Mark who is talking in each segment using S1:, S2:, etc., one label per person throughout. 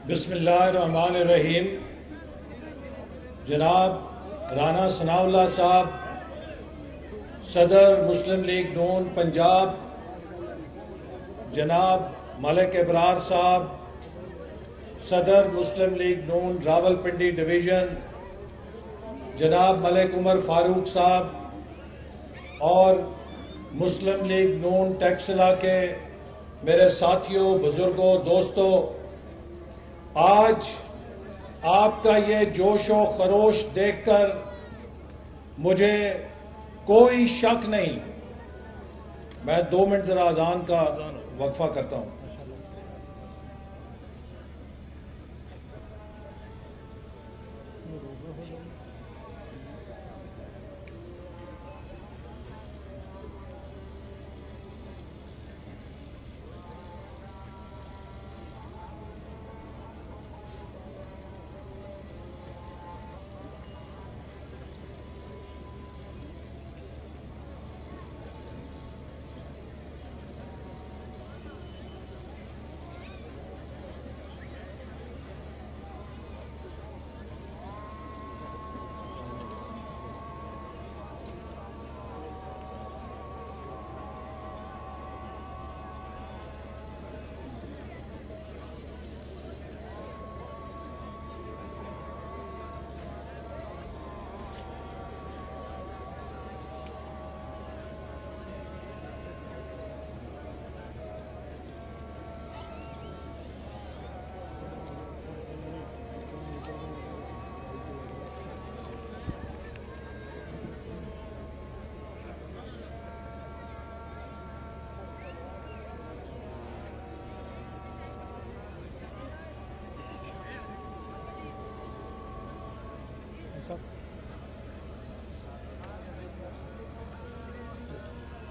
S1: بسم اللہ الرحمن الرحیم۔ جناب رانا ثناء اللہ صاحب، صدر مسلم لیگ نون پنجاب، جناب ملک ابرار صاحب، صدر مسلم لیگ نون راولپنڈی ڈویژن، جناب ملک عمر فاروق صاحب اور مسلم لیگ نون ٹیکسلا کے میرے ساتھیوں، بزرگوں، دوستوں، آج آپ کا یہ جوش و خروش دیکھ کر مجھے کوئی شک نہیں۔ میں 2 منٹ ذرا اذان کا وقفہ کرتا ہوں۔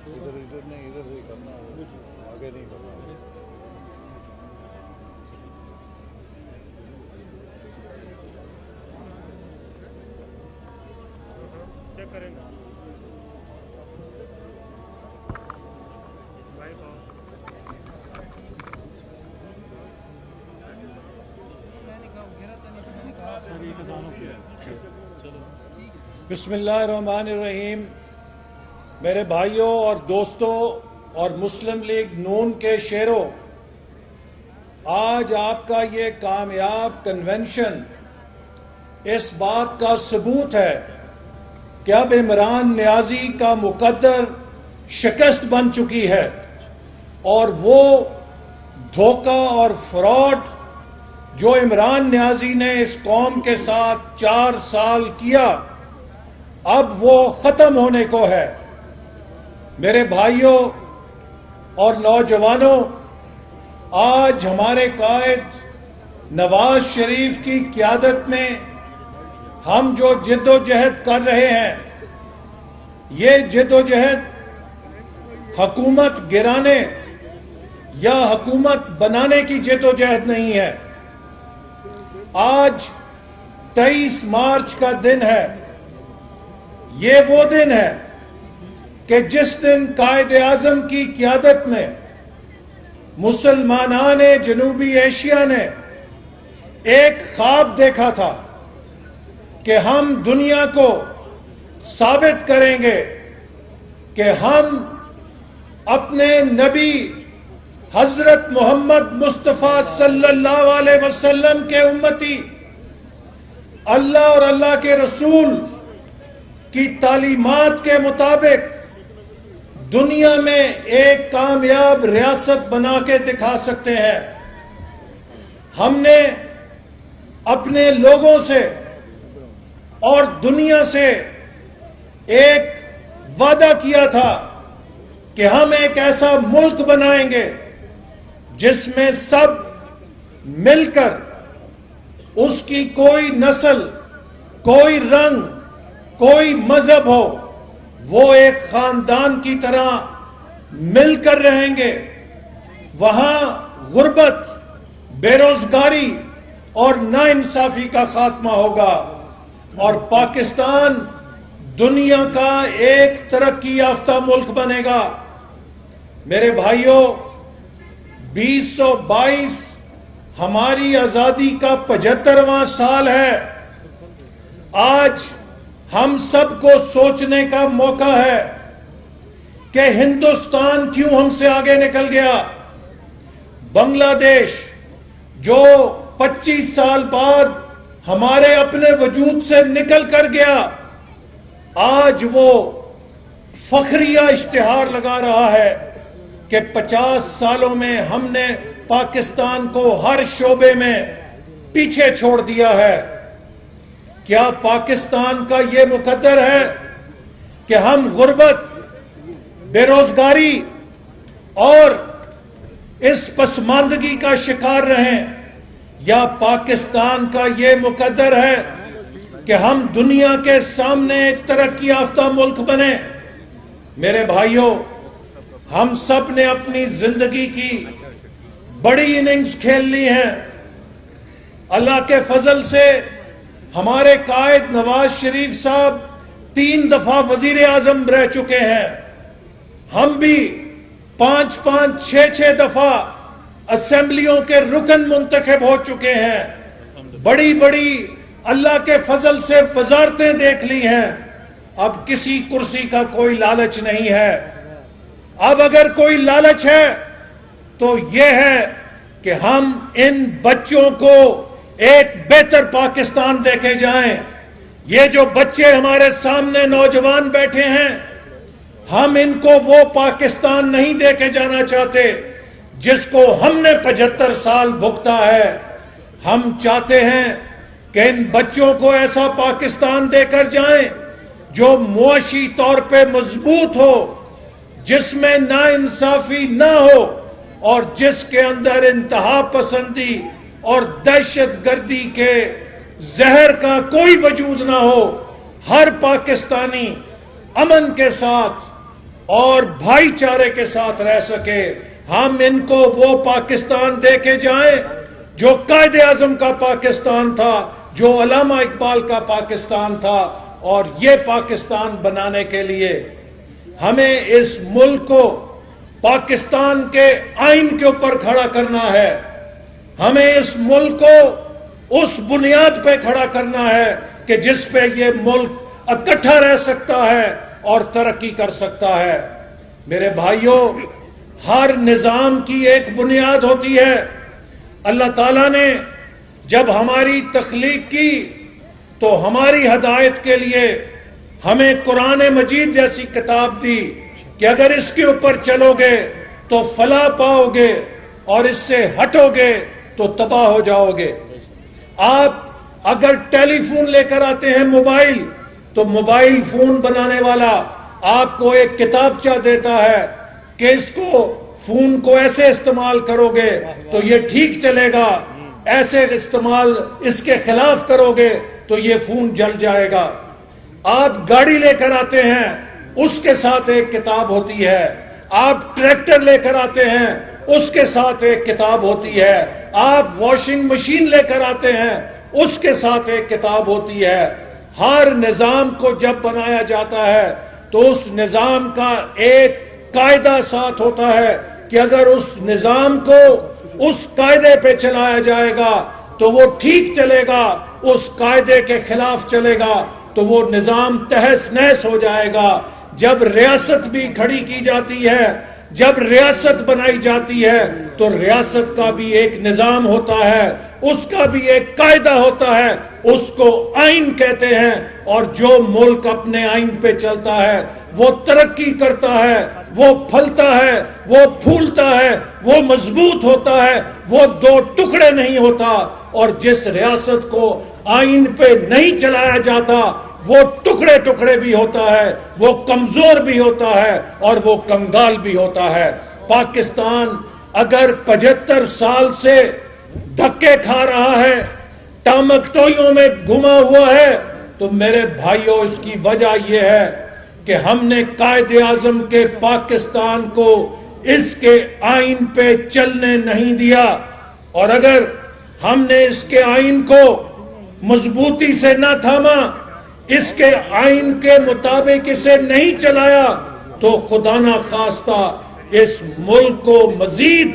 S2: ادھر نہیں، ادھر سے کرنا ہے، آگے نہیں کرنا ہے۔
S3: چیک کریں گے
S1: بسم اللہ الرحمن الرحیم۔ میرے بھائیوں اور دوستوں اور مسلم لیگ نون کے شیروں، آج آپ کا یہ کامیاب کنونشن اس بات کا ثبوت ہے کہ اب عمران نیازی کا مقدر شکست بن چکی ہے، اور وہ دھوکہ اور فراڈ جو عمران نیازی نے اس قوم کے ساتھ 4 سال کیا، اب وہ ختم ہونے کو ہے۔ میرے بھائیوں اور نوجوانوں، آج ہمارے قائد نواز شریف کی قیادت میں ہم جو جد و جہد کر رہے ہیں، یہ جد و جہد حکومت گرانے یا حکومت بنانے کی جد و جہد نہیں ہے۔ آج 23 مارچ کا دن ہے۔ یہ وہ دن ہے کہ جس دن قائد اعظم کی قیادت میں مسلمانان جنوبی ایشیا نے ایک خواب دیکھا تھا کہ ہم دنیا کو ثابت کریں گے کہ ہم اپنے نبی حضرت محمد مصطفیٰ صلی اللہ علیہ وسلم کے امتی، اللہ اور اللہ کے رسول کی تعلیمات کے مطابق دنیا میں ایک کامیاب ریاست بنا کے دکھا سکتے ہیں۔ ہم نے اپنے لوگوں سے اور دنیا سے ایک وعدہ کیا تھا کہ ہم ایک ایسا ملک بنائیں گے جس میں سب مل کر، اس کی کوئی نسل، کوئی رنگ، کوئی مذہب ہو، وہ ایک خاندان کی طرح مل کر رہیں گے۔ وہاں غربت، بے روزگاری اور ناانصافی کا خاتمہ ہوگا، اور پاکستان دنیا کا ایک ترقی یافتہ ملک بنے گا۔ میرے بھائیوں، 2022 ہماری آزادی کا 75واں سال ہے. آج ہم سب کو سوچنے کا موقع ہے کہ ہندوستان کیوں ہم سے آگے نکل گیا. بنگلہ دیش جو 25 سال بعد ہمارے اپنے وجود سے نکل کر گیا، آج وہ فخریہ اشتہار لگا رہا ہے کہ 50 سالوں میں ہم نے پاکستان کو ہر شعبے میں پیچھے چھوڑ دیا ہے. کیا پاکستان کا یہ مقدر ہے کہ ہم غربت، بے روزگاری اور اس پسماندگی کا شکار رہیں، یا پاکستان کا یہ مقدر ہے کہ ہم دنیا کے سامنے ایک ترقی یافتہ ملک بنیں؟ میرے بھائیوں، ہم سب نے اپنی زندگی کی بڑی اننگز کھیل لی ہیں. اللہ کے فضل سے ہمارے قائد نواز شریف صاحب 3 دفعہ وزیر اعظم رہ چکے ہیں. ہم بھی 5 6 دفعہ اسمبلیوں کے رکن منتخب ہو چکے ہیں. بڑی بڑی اللہ کے فضل سے وزارتیں دیکھ لی ہیں. اب کسی کرسی کا کوئی لالچ نہیں ہے. اب اگر کوئی لالچ ہے تو یہ ہے کہ ہم ان بچوں کو ایک بہتر پاکستان دے کے جائیں. یہ جو بچے ہمارے سامنے نوجوان بیٹھے ہیں، ہم ان کو وہ پاکستان نہیں دے کے جانا چاہتے جس کو ہم نے 75 سال بھگتا ہے. ہم چاہتے ہیں کہ ان بچوں کو ایسا پاکستان دے کر جائیں جو معاشی طور پہ مضبوط ہو، جس میں ناانصافی نہ ہو اور جس کے اندر انتہا پسندی اور دہشت گردی کے زہر کا کوئی وجود نہ ہو. ہر پاکستانی امن کے ساتھ اور بھائی چارے کے ساتھ رہ سکے. ہم ان کو وہ پاکستان دے کے جائیں جو قائد اعظم کا پاکستان تھا، جو علامہ اقبال کا پاکستان تھا. اور یہ پاکستان بنانے کے لیے ہمیں اس ملک کو پاکستان کے آئین کے اوپر کھڑا کرنا ہے. ہمیں اس ملک کو اس بنیاد پہ کھڑا کرنا ہے کہ جس پہ یہ ملک اکٹھا رہ سکتا ہے اور ترقی کر سکتا ہے. میرے بھائیوں، ہر نظام کی ایک بنیاد ہوتی ہے. اللہ تعالیٰ نے جب ہماری تخلیق کی تو ہماری ہدایت کے لیے ہمیں قرآن مجید جیسی کتاب دی کہ اگر اس کے اوپر چلو گے تو فلاح پاؤ گے اور اس سے ہٹو گے تو تباہ ہو جاؤ گے. آپ اگر ٹیلی فون لے کر آتے ہیں موبائل، تو موبائل فون بنانے والا آپ کو ایک کتابچہ دیتا ہے کہ اس کو فون کو ایسے استعمال کرو گے تو یہ ٹھیک چلے گا، ایسے استعمال اس کے خلاف کرو گے تو یہ فون جل جائے گا. آپ گاڑی لے کر آتے ہیں، اس کے ساتھ ایک کتاب ہوتی ہے. آپ ٹریکٹر لے کر آتے ہیں، اس کے ساتھ ایک کتاب ہوتی ہے. آپ واشنگ مشین لے کر آتے ہیں، اس کے ساتھ ایک کتاب ہوتی ہے. ہر نظام کو جب بنایا جاتا ہے تو اس نظام کا ایک قاعدہ ساتھ ہوتا ہے کہ اگر اس نظام کو اس قاعدے پہ چلایا جائے گا تو وہ ٹھیک چلے گا، اس قاعدے کے خلاف چلے گا تو وہ نظام تہس نہس ہو جائے گا. جب ریاست بھی کھڑی کی جاتی ہے، جب ریاست بنائی جاتی ہے تو ریاست کا بھی ایک نظام ہوتا ہے، اس کا بھی ایک قاعدہ ہوتا ہے، اس کو آئین کہتے ہیں. اور جو ملک اپنے آئین پہ چلتا ہے وہ ترقی کرتا ہے، وہ پھلتا ہے، وہ پھولتا ہے، وہ مضبوط ہوتا ہے، وہ 2 ٹکڑے نہیں ہوتا. اور جس ریاست کو آئین پہ نہیں چلایا جاتا وہ ٹکڑے ٹکڑے بھی ہوتا ہے، وہ کمزور بھی ہوتا ہے اور وہ کنگال بھی ہوتا ہے. پاکستان اگر 75 سال سے دھکے کھا رہا ہے، ٹامکٹوئیوں میں گھما ہوا ہے، تو میرے بھائیوں اس کی وجہ یہ ہے کہ ہم نے قائد اعظم کے پاکستان کو اس کے آئین پہ چلنے نہیں دیا. اور اگر ہم نے اس کے آئین کو مضبوطی سے نہ تھاما، اس کے آئین کے مطابق اسے نہیں چلایا، تو خدا نہ خواستہ اس ملک کو مزید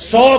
S1: 100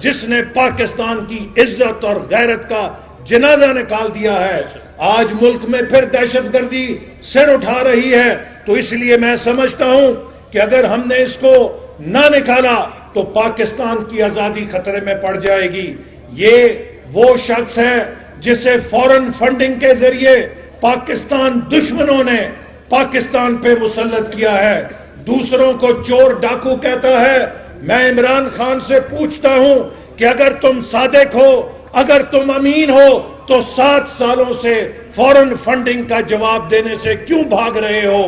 S1: جس نے پاکستان کی عزت اور غیرت کا جنازہ نکال دیا ہے. آج ملک میں پھر دہشت گردی سر اٹھا رہی ہے. تو اس لیے میں سمجھتا ہوں کہ اگر ہم نے اس کو نہ نکالا تو پاکستان کی آزادی خطرے میں پڑ جائے گی. یہ وہ شخص ہے جسے فورن فنڈنگ کے ذریعے پاکستان دشمنوں نے پاکستان پہ مسلط کیا ہے. دوسروں کو چور ڈاکو کہتا ہے. میں عمران خان سے پوچھتا ہوں کہ اگر تم صادق ہو, اگر تم امین ہو, تو 7 سالوں سے فورن فنڈنگ کا جواب دینے سے کیوں بھاگ رہے ہو؟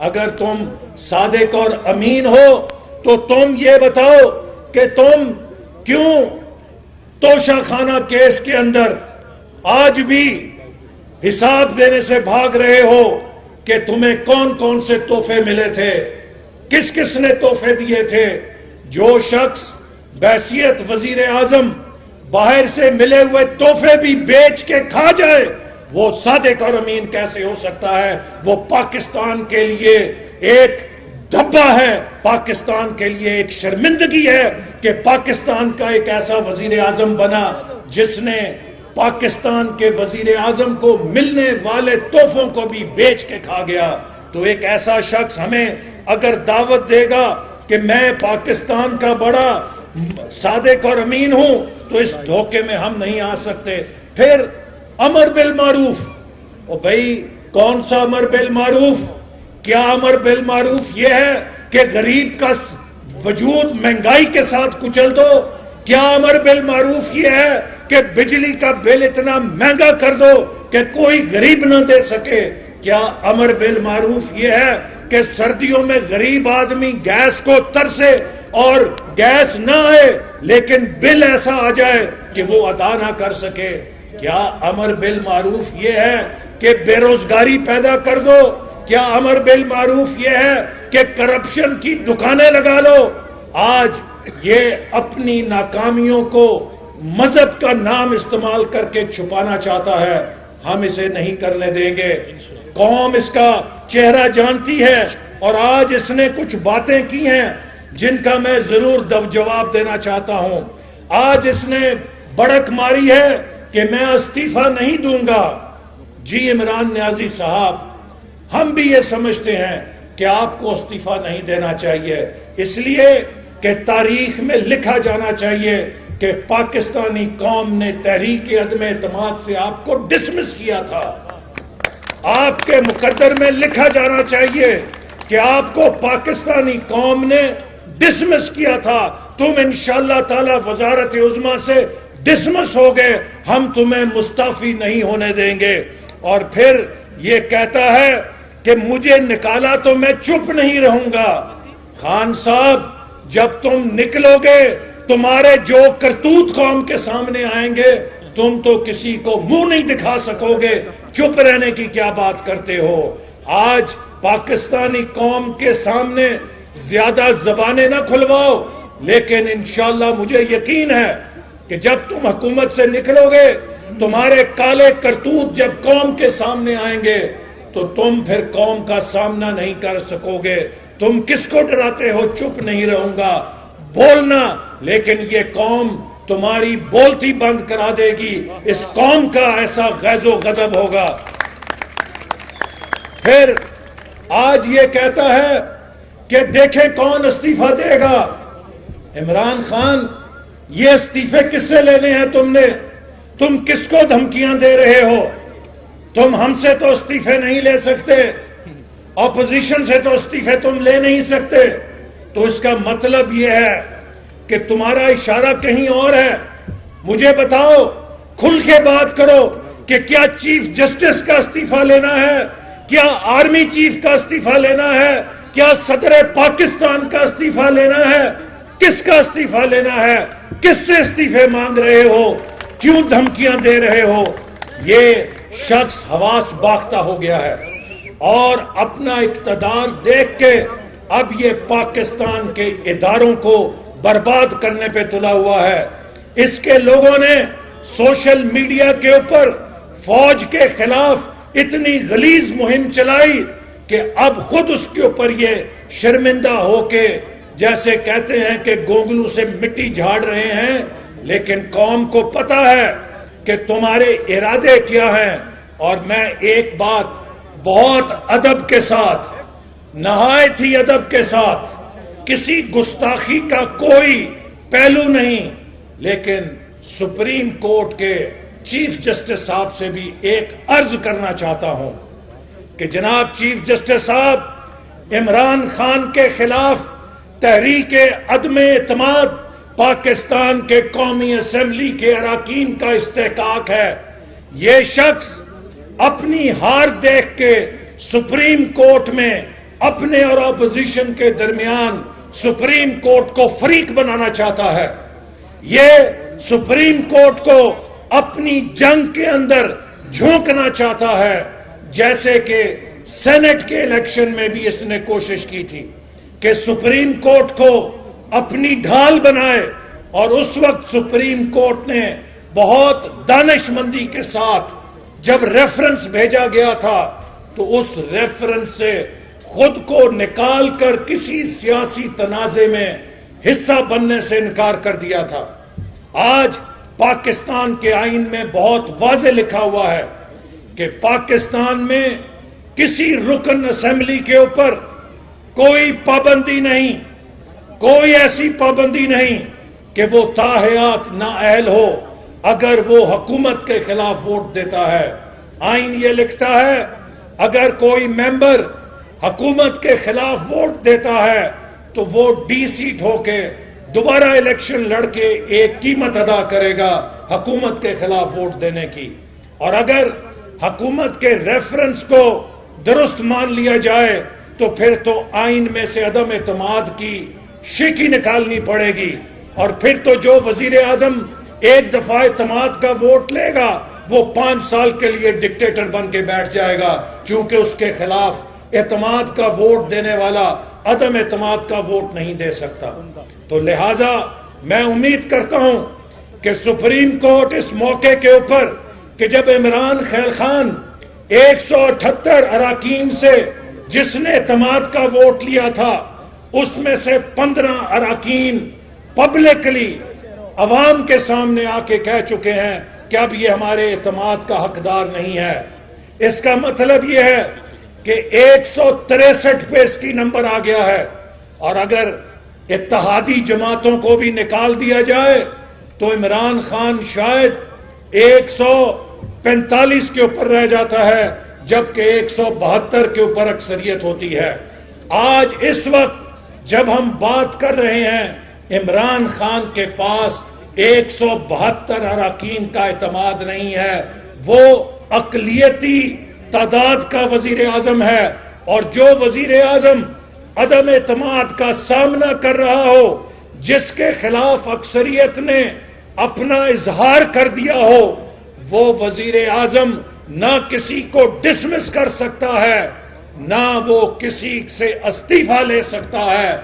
S1: اگر تم صادق اور امین ہو تو تم یہ بتاؤ کہ تم کیوں توشہ خانہ کیس کے اندر آج بھی حساب دینے سے بھاگ رہے ہو کہ تمہیں کون کون سے تحفے ملے تھے, کس کس نے تحفے دیے تھے. جو شخص بحیثیت وزیر اعظم باہر سے ملے ہوئے تحفے بھی بیچ کے کھا جائے, وہ صادق اور امین کیسے ہو سکتا ہے؟ وہ پاکستان کے لیے ایک دھبا ہے, پاکستان کے لیے ایک شرمندگی ہے کہ پاکستان کا ایک ایسا وزیر اعظم بنا جس نے پاکستان کے وزیر اعظم کو ملنے والے تحفوں کو بھی بیچ کے کھا گیا. تو ایک ایسا شخص ہمیں اگر دعوت دے گا کہ میں پاکستان کا بڑا صادق اور امین ہوں, تو اس دھوکے میں ہم نہیں آ سکتے. پھر امر بالمعروف, او بھائی کون سا امر بالمعروف؟ کیا امر بالمعروف یہ ہے کہ غریب کا وجود مہنگائی کے ساتھ کچل دو؟ کیا امر بالمعروف یہ ہے کہ بجلی کا بل اتنا مہنگا کر دو کہ کوئی غریب نہ دے سکے؟ کیا امر بالمعروف یہ ہے کہ سردیوں میں غریب آدمی گیس کو ترسے اور گیس نہ آئے لیکن بل ایسا آ جائے کہ وہ ادا نہ کر سکے؟ کیا امر بالمعروف یہ ہے کہ بے روزگاری پیدا کر دو؟ کیا امر بالمعروف یہ ہے کہ کرپشن کی دکانیں لگا لو؟ آج یہ اپنی ناکامیوں کو مذہب کا نام استعمال کر کے چھپانا چاہتا ہے. ہم اسے نہیں کرنے دیں گے. قوم اس کا چہرہ جانتی ہے اور آج اس نے کچھ باتیں کی ہیں جن کا میں ضرور جواب دینا چاہتا ہوں. آج اس نے بڑک ماری ہے کہ میں استعفیٰ نہیں دوں گا. جی عمران نیازی صاحب, ہم بھی یہ سمجھتے ہیں کہ آپ کو استعفیٰ نہیں دینا چاہیے, اس لیے کہ تاریخ میں لکھا جانا چاہیے کہ پاکستانی قوم نے تحریک عدم اعتماد سے آپ کو ڈسمس کیا تھا. آپ کے مقدر میں لکھا جانا چاہیے کہ آپ کو پاکستانی قوم نے ڈسمس کیا تھا. تم انشاءاللہ تعالی وزارت عظمیٰ سے ڈسمس ہو گئے, ہم تمہیں مستعفی نہیں ہونے دیں گے. اور پھر یہ کہتا ہے کہ مجھے نکالا تو میں چپ نہیں رہوں گا. خان صاحب, جب تم نکلو گے تمہارے جو کرتوت قوم کے سامنے آئیں گے, تم تو کسی کو منہ نہیں دکھا سکو گے. چپ رہنے کی کیا بات کرتے ہو؟ آج پاکستانی قوم کے سامنے زیادہ زبانیں نہ کھلواؤ, لیکن انشاءاللہ مجھے یقین ہے کہ جب تم حکومت سے نکلو گے, تمہارے کالے کرتوت جب قوم کے سامنے آئیں گے تو تم پھر قوم کا سامنا نہیں کر سکو گے. تم کس کو ڈراتے ہو؟ چپ نہیں رہوں گا, بولنا, لیکن یہ قوم تمہاری بولتی بند کرا دے گی. اس قوم کا ایسا غیظ و غضب ہوگا. پھر آج یہ کہتا ہے کہ دیکھیں کون استعفیٰ دے گا. عمران خان, یہ استعفے کس سے لینے ہیں تم نے؟ تم کس کو دھمکیاں دے رہے ہو؟ تم ہم سے تو استعفے نہیں لے سکتے, اپوزیشن سے تو استعفے تم لے نہیں سکتے. تو اس کا مطلب یہ ہے کہ تمہارا اشارہ کہیں اور ہے. مجھے بتاؤ, کھل کے بات کرو کہ کیا چیف جسٹس کا استعفیٰ لینا ہے, کیا آرمی چیف کا استعفیٰ لینا ہے, کیا صدر پاکستان کا استعفیٰ لینا ہے, کس کا استعفیٰ لینا ہے, کس سے استعفے مانگ رہے ہو, کیوں دھمکیاں دے رہے ہو؟ یہ شخص حواس باختہ ہو گیا ہے اور اپنا اقتدار دیکھ کے اب یہ پاکستان کے اداروں کو برباد کرنے پہ تلا ہوا ہے. اس کے لوگوں نے سوشل میڈیا کے اوپر فوج کے خلاف اتنی غلیظ مہم چلائی کہ اب خود اس کے اوپر یہ شرمندہ ہو کے, جیسے کہتے ہیں کہ گونگلو سے مٹی جھاڑ رہے ہیں, لیکن قوم کو پتا ہے کہ تمہارے ارادے کیا ہیں. اور میں ایک بات بہت ادب کے ساتھ، نہایت ہی ادب کے ساتھ، کسی گستاخی کا کوئی پہلو نہیں، لیکن سپریم کورٹ کے چیف جسٹس صاحب سے بھی ایک عرض کرنا چاہتا ہوں کہ جناب چیف جسٹس صاحب، عمران خان کے خلاف تحریک عدم اعتماد پاکستان کے قومی اسمبلی کے اراکین کا استحقاق ہے. یہ شخص اپنی ہار دیکھ کے سپریم کورٹ میں اپنے اور اپوزیشن کے درمیان سپریم کورٹ کو فریق بنانا چاہتا ہے. یہ سپریم کورٹ کو اپنی جنگ کے اندر جھونکنا چاہتا ہے، جیسے کہ سینٹ کے الیکشن میں بھی اس نے کوشش کی تھی کہ سپریم کورٹ کو اپنی ڈھال بنائے. اور اس وقت سپریم کورٹ نے بہت دانش مندی کے ساتھ جب ریفرنس بھیجا گیا تھا تو اس ریفرنس سے خود کو نکال کر کسی سیاسی تنازع میں حصہ بننے سے انکار کر دیا تھا. آج پاکستان کے آئین میں بہت واضح لکھا ہوا ہے کہ پاکستان میں کسی رکن اسمبلی کے اوپر کوئی پابندی نہیں، کوئی ایسی پابندی نہیں کہ وہ تاحیات نااہل ہو اگر وہ حکومت کے خلاف ووٹ دیتا ہے. آئین یہ لکھتا ہے اگر کوئی ممبر حکومت کے خلاف ووٹ دیتا ہے تو وہ ڈی سیٹ ہو کے دوبارہ الیکشن لڑ کے ایک قیمت ادا کرے گا حکومت کے خلاف ووٹ دینے کی. اور اگر حکومت کے ریفرنس کو درست مان لیا جائے تو پھر تو آئین میں سے عدم اعتماد کی شکی نکالنی پڑے گی، اور پھر تو جو وزیر اعظم ایک دفعہ اعتماد کا ووٹ لے گا وہ 5 سال کے لیے ڈکٹیٹر بن کے بیٹھ جائے گا، چونکہ اس کے خلاف اعتماد کا ووٹ دینے والا عدم اعتماد کا ووٹ نہیں دے سکتا. تو لہٰذا میں امید کرتا ہوں کہ سپریم کورٹ اس موقع کے اوپر کہ جب عمران خان 178 اراکین سے جس نے اعتماد کا ووٹ لیا تھا اس میں سے 15 اراکین پبلکلی عوام کے سامنے آ کے کہہ چکے ہیں کہ اب یہ ہمارے اعتماد کا حقدار نہیں ہے. اس کا مطلب یہ ہے کہ 163 پہ اس کی نمبر آ گیا ہے، اور اگر اتحادی جماعتوں کو بھی نکال دیا جائے تو عمران خان شاید 145 کے اوپر رہ جاتا ہے، جبکہ 172 کے اوپر اکثریت ہوتی ہے. آج اس وقت جب ہم بات کر رہے ہیں عمران خان کے پاس 172 اراکین کا اعتماد نہیں ہے، وہ اقلیتی تعداد کا وزیر اعظم ہے، اور جو وزیر اعظم عدم اعتماد کا سامنا کر رہا ہو، جس کے خلاف اکثریت نے اپنا اظہار کر دیا ہو، وہ وزیر اعظم نہ کسی کو ڈسمس کر سکتا ہے، نہ وہ کسی سے استعفیٰ لے سکتا ہے،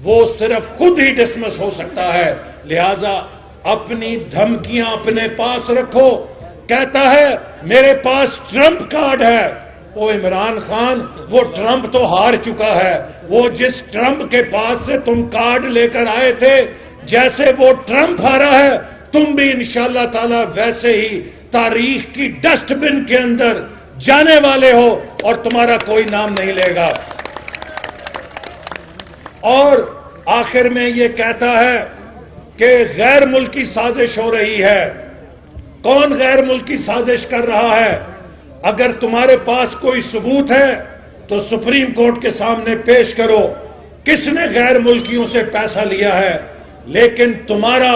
S1: وہ صرف خود ہی ڈسمس ہو سکتا ہے. لہذا اپنی دھمکیاں اپنے پاس رکھو. کہتا ہے میرے پاس ٹرمپ کارڈ ہے. وہ عمران خان، وہ ٹرمپ تو ہار چکا ہے. وہ جس ٹرمپ کے پاس سے تم کارڈ لے کر آئے تھے، جیسے وہ ٹرمپ ہارا ہے، تم بھی انشاءاللہ تعالی ویسے ہی تاریخ کی ڈسٹ بن کے اندر جانے والے ہو، اور تمہارا کوئی نام نہیں لے گا. اور آخر میں یہ کہتا ہے کہ غیر ملکی سازش ہو رہی ہے. کون غیر ملکی سازش کر رہا ہے؟ اگر تمہارے پاس کوئی ثبوت ہے تو سپریم کورٹ کے سامنے پیش کرو. کس نے غیر ملکیوں سے پیسہ لیا ہے؟ لیکن تمہارا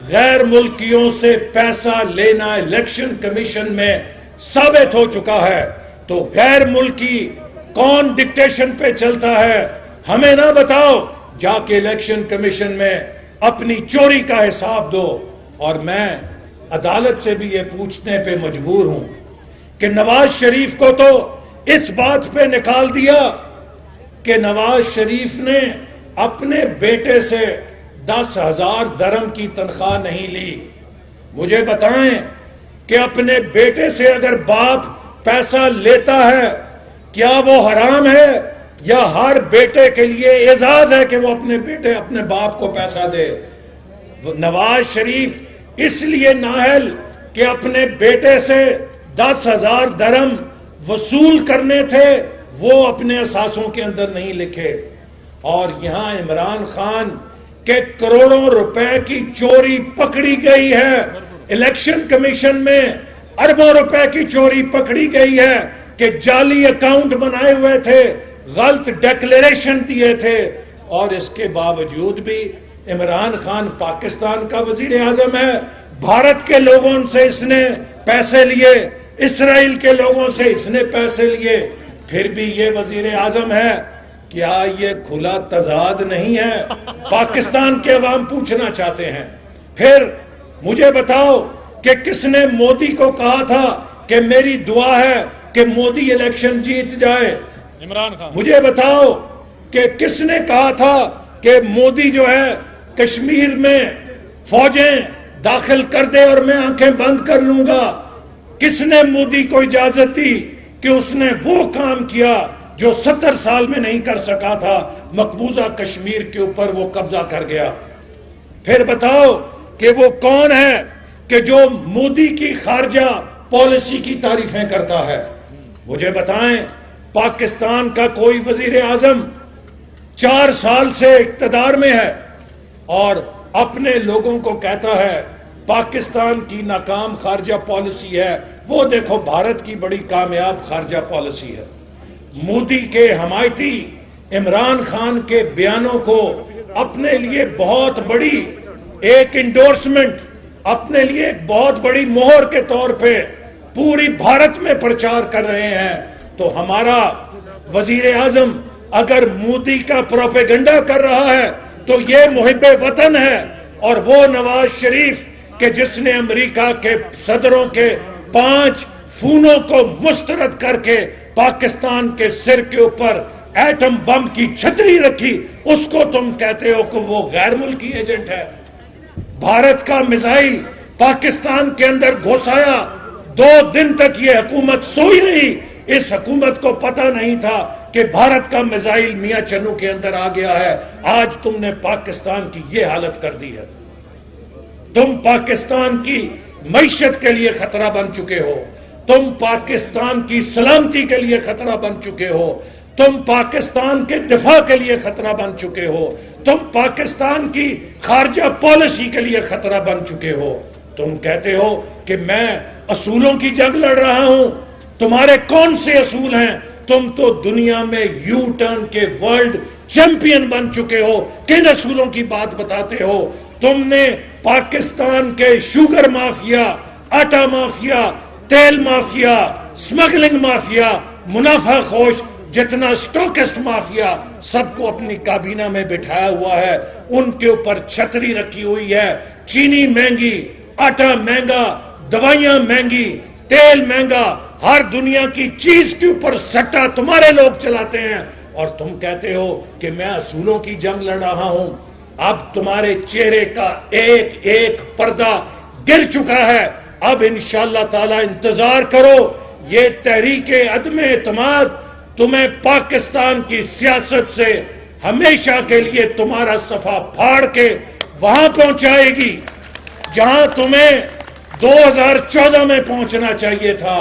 S1: غیر ملکیوں سے پیسہ لینا الیکشن کمیشن میں ثابت ہو چکا ہے. تو غیر ملکی کون ڈکٹیشن پہ چلتا ہے ہمیں نہ بتاؤ، جا کے الیکشن کمیشن میں اپنی چوری کا حساب دو. اور میں عدالت سے بھی یہ پوچھنے پہ مجبور ہوں کہ نواز شریف کو تو اس بات پہ نکال دیا کہ نواز شریف نے اپنے بیٹے سے 10,000 درہم کی تنخواہ نہیں لی. مجھے بتائیں کہ اپنے بیٹے سے اگر باپ پیسہ لیتا ہے کیا وہ حرام ہے، یا ہر بیٹے کے لیے اعزاز ہے کہ وہ اپنے بیٹے اپنے باپ کو پیسہ دے؟ نواز شریف اس لیے نااہل کہ اپنے بیٹے سے 10,000 درہم وصول کرنے تھے، وہ اپنے اثاثوں کے اندر نہیں لکھے. اور یہاں عمران خان کے کروڑوں روپے کی چوری پکڑی گئی ہے. الیکشن کمیشن میں اربوں روپے کی چوری پکڑی گئی ہے کہ جعلی اکاؤنٹ بنائے ہوئے تھے، غلط ڈیکلیریشن دیے تھے. اور اس کے باوجود بھی عمران خان پاکستان کا وزیر اعظم ہے. بھارت کے لوگوں سے اس نے پیسے لیے، اسرائیل کے لوگوں سے اس نے پیسے لیے، پھر بھی یہ وزیر اعظم ہے. کیا یہ کھلا تضاد نہیں ہے؟ پاکستان کے عوام پوچھنا چاہتے ہیں. پھر مجھے بتاؤ کہ کس نے مودی کو کہا تھا کہ میری دعا ہے کہ مودی الیکشن جیت جائے؟
S3: عمران خان.
S1: مجھے بتاؤ کہ کس نے کہا تھا کہ مودی جو ہے کشمیر میں فوجیں داخل کر دے اور میں آنکھیں بند کر لوں گا؟ کس نے مودی کو اجازت دی کہ اس نے وہ کام کیا جو 70 سال میں نہیں کر سکا تھا؟ مقبوضہ کشمیر کے اوپر وہ قبضہ کر گیا. پھر بتاؤ کہ وہ کون ہے کہ جو مودی کی خارجہ پالیسی کی تعریفیں کرتا ہے؟ مجھے بتائیں، پاکستان کا کوئی وزیر اعظم 4 سال سے اقتدار میں ہے اور اپنے لوگوں کو کہتا ہے پاکستان کی ناکام خارجہ پالیسی ہے، وہ دیکھو بھارت کی بڑی کامیاب خارجہ پالیسی ہے. مودی کے حمایتی عمران خان کے بیانوں کو اپنے لیے بہت بڑی ایک انڈورسمنٹ، اپنے لیے ایک بہت بڑی مہر کے طور پہ پوری بھارت میں پرچار کر رہے ہیں. تو ہمارا وزیر اعظم اگر مودی کا پروپیگنڈا کر رہا ہے تو یہ محب وطن ہے. اور وہ نواز شریف کہ جس نے امریکہ کے صدروں کے 5 فونوں کو مسترد کر کے پاکستان کے سر کے اوپر ایٹم بم کی چھتری رکھی، اس کو تم کہتے ہو کہ وہ غیر ملکی ایجنٹ ہے. بھارت کا میزائل پاکستان کے اندر گھسایا، 2 دن تک یہ حکومت سوئی نہیں. اس حکومت کو پتہ نہیں تھا کہ بھارت کا میزائل میاں چنو کے اندر آ گیا ہے. آج تم نے پاکستان کی یہ حالت کر دی ہے. تم پاکستان کی معیشت کے لیے خطرہ بن چکے ہو، تم پاکستان کی سلامتی کے لیے خطرہ بن چکے ہو، تم پاکستان کے دفاع کے لیے خطرہ بن چکے ہو، تم پاکستان کی خارجہ پالیسی کے لیے خطرہ بن چکے ہو. تم کہتے ہو کہ میں اصولوں کی جنگ لڑ رہا ہوں. تمہارے کون سے اصول ہیں؟ تم تو دنیا میں یو ٹرن کے ورلڈ چیمپئن بن چکے ہو. کن اصولوں کی بات بتاتے ہو؟ تم نے پاکستان کے شوگر مافیا، آٹا مافیا، تیل مافیا، سمگلنگ مافیا، منافع خوش جتنا سٹاکسٹ مافیا، سب کو اپنی کابینہ میں بٹھایا ہوا ہے. ان کے اوپر چھتری رکھی ہوئی ہے. چینی مہنگی، آٹا مہنگا، دوائیاں مہنگی، تیل مہنگا، ہر دنیا کی چیز کے اوپر سٹا تمہارے لوگ چلاتے ہیں. اور تم کہتے ہو کہ میں اصولوں کی جنگ لڑ رہا ہوں. اب تمہارے چہرے کا ایک ایک پردہ گر چکا ہے. اب انشاءاللہ تعالی انتظار کرو. یہ تحریک عدم اعتماد تمہیں پاکستان کی سیاست سے ہمیشہ کے لیے تمہارا صفحہ پھاڑ کے وہاں پہنچائے گی جہاں تمہیں 2014 میں پہنچنا چاہیے تھا.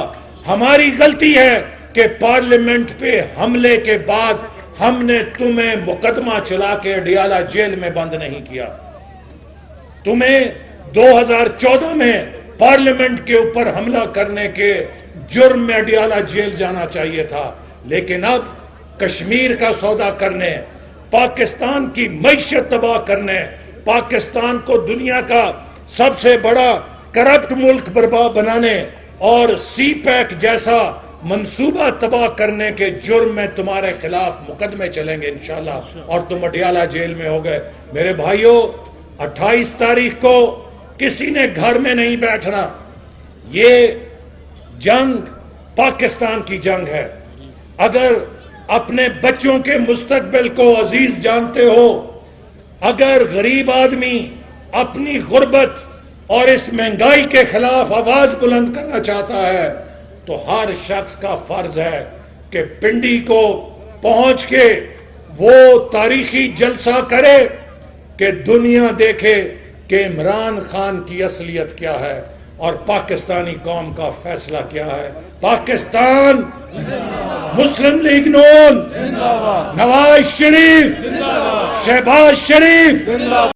S1: ہماری غلطی ہے کہ پارلیمنٹ پہ حملے کے بعد ہم نے تمہیں مقدمہ چلا کے اڈیالہ جیل میں بند نہیں کیا. تمہیں 2014 میں پارلیمنٹ کے اوپر حملہ کرنے کے جرم میں اڈیالہ جیل جانا چاہیے تھا. لیکن اب کشمیر کا سودا کرنے، پاکستان کی معیشت تباہ کرنے، پاکستان کو دنیا کا سب سے بڑا کرپٹ ملک برباد بنانے اور سی پیک جیسا منصوبہ تباہ کرنے کے جرم میں تمہارے خلاف مقدمے چلیں گے انشاءاللہ، اور تم اڈیالہ جیل میں ہو گئے. میرے بھائیوں، 28 تاریخ کو کسی نے گھر میں نہیں بیٹھنا. یہ جنگ پاکستان کی جنگ ہے. اگر اپنے بچوں کے مستقبل کو عزیز جانتے ہو، اگر غریب آدمی اپنی غربت اور اس مہنگائی کے خلاف آواز بلند کرنا چاہتا ہے تو ہر شخص کا فرض ہے کہ پنڈی کو پہنچ کے وہ تاریخی جلسہ کرے کہ دنیا دیکھے
S3: کہ عمران خان کی اصلیت کیا ہے اور پاکستانی قوم کا فیصلہ کیا ہے. پاکستان، مسلم لیگ نون، نواز شریف، شہباز شریف.